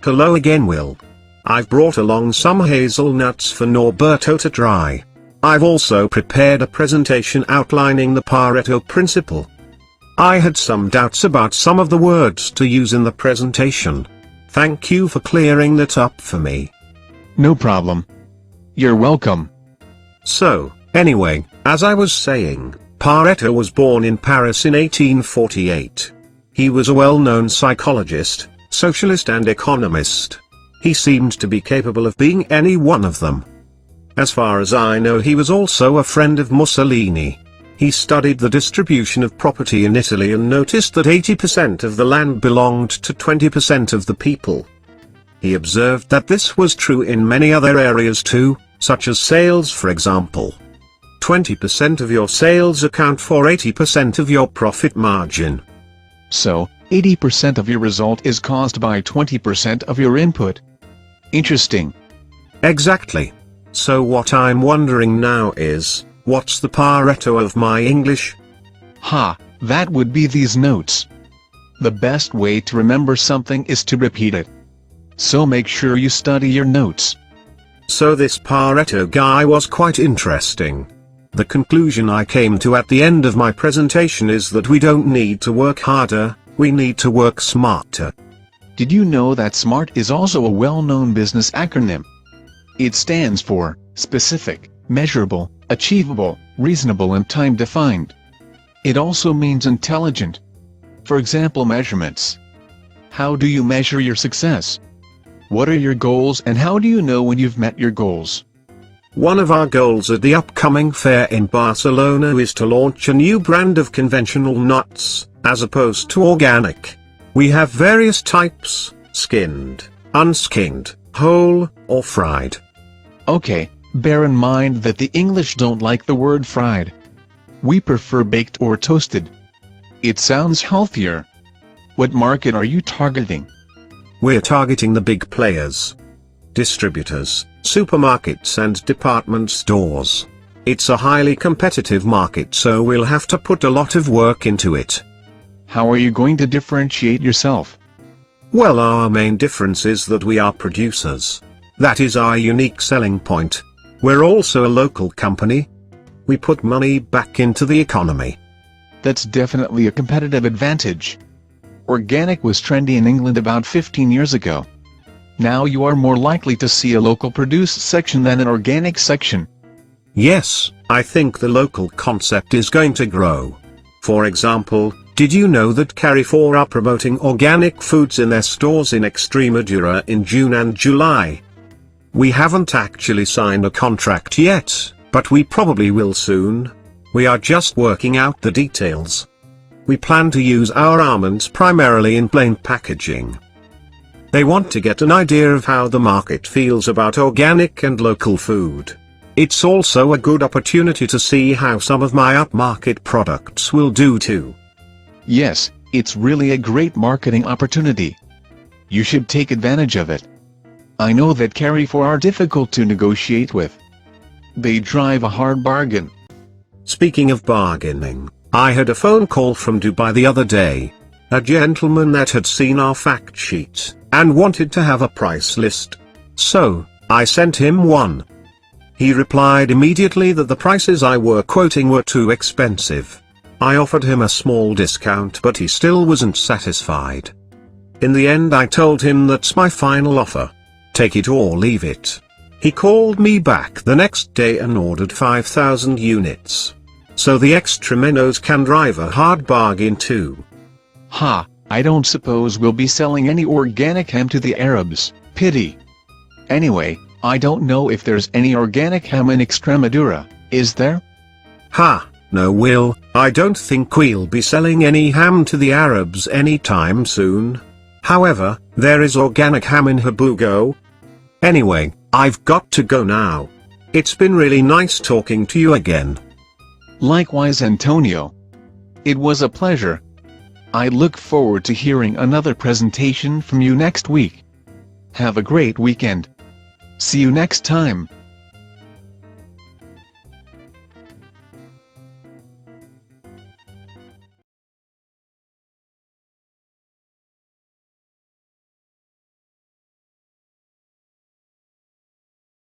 Hello again, Will. I've brought along some hazelnuts for Norberto to try. I've also prepared a presentation outlining the Pareto principle. I had some doubts about some of the words to use in the presentation. Thank you for clearing that up for me. No problem. You're welcome. So, anyway, as I was saying, Pareto was born in Paris in 1848. He was a well-known psychologist, socialist and economist. He seemed to be capable of being any one of them. As far as I know, he was also a friend of Mussolini. He studied the distribution of property in Italy and noticed that 80% of the land belonged to 20% of the people. He observed that this was true in many other areas too, such as sales, for example. 20% of your sales account for 80% of your profit margin. So, 80% of your result is caused by 20% of your input. Interesting. Exactly. So what I'm wondering now is, what's the Pareto of my English? That would be these notes. The best way to remember something is to repeat it. So make sure you study your notes. So this Pareto guy was quite interesting. The conclusion I came to at the end of my presentation is that we don't need to work harder, we need to work smarter. Did you know that SMART is also a well-known business acronym? It stands for specific, measurable, achievable, reasonable and time-defined. It also means intelligent. For example, measurements. How do you measure your success? What are your goals and how do you know when you've met your goals? One of our goals at the upcoming fair in Barcelona is to launch a new brand of conventional nuts, as opposed to organic. We have various types: skinned, unskinned, whole, or fried. Okay, bear in mind that the English don't like the word fried. We prefer baked or toasted. It sounds healthier. What market are you targeting? We're targeting the big players. Distributors, supermarkets and department stores. It's a highly competitive market, so we'll have to put a lot of work into it. How are you going to differentiate yourself? Well, our main difference is that we are producers. That is our unique selling point. We're also a local company. We put money back into the economy. That's definitely a competitive advantage. Organic was trendy in England about 15 years ago. Now you are more likely to see a local produce section than an organic section. Yes, I think the local concept is going to grow. For example, did you know that Carrefour are promoting organic foods in their stores in Extremadura in June and July? We haven't actually signed a contract yet, but we probably will soon. We are just working out the details. We plan to use our almonds primarily in plain packaging. They want to get an idea of how the market feels about organic and local food. It's also a good opportunity to see how some of my upmarket products will do too. Yes, it's really a great marketing opportunity. You should take advantage of it. I know that Carrefour are difficult to negotiate with. They drive a hard bargain. Speaking of bargaining, I had a phone call from Dubai the other day. A gentleman that had seen our fact sheet and wanted to have a price list. So, I sent him one. He replied immediately that the prices I were quoting were too expensive. I offered him a small discount, but he still wasn't satisfied. In the end, I told him that's my final offer. Take it or leave it. He called me back the next day and ordered 5,000 units. So the Extremeños can drive a hard bargain too. I don't suppose we'll be selling any organic ham to the Arabs, pity. Anyway, I don't know if there's any organic ham in Extremadura, is there? No, Will, I don't think we'll be selling any ham to the Arabs anytime soon. However, there is organic ham in Habugo. Anyway, I've got to go now. It's been really nice talking to you again. Likewise, Antonio. It was a pleasure. I look forward to hearing another presentation from you next week. Have a great weekend. See you next time.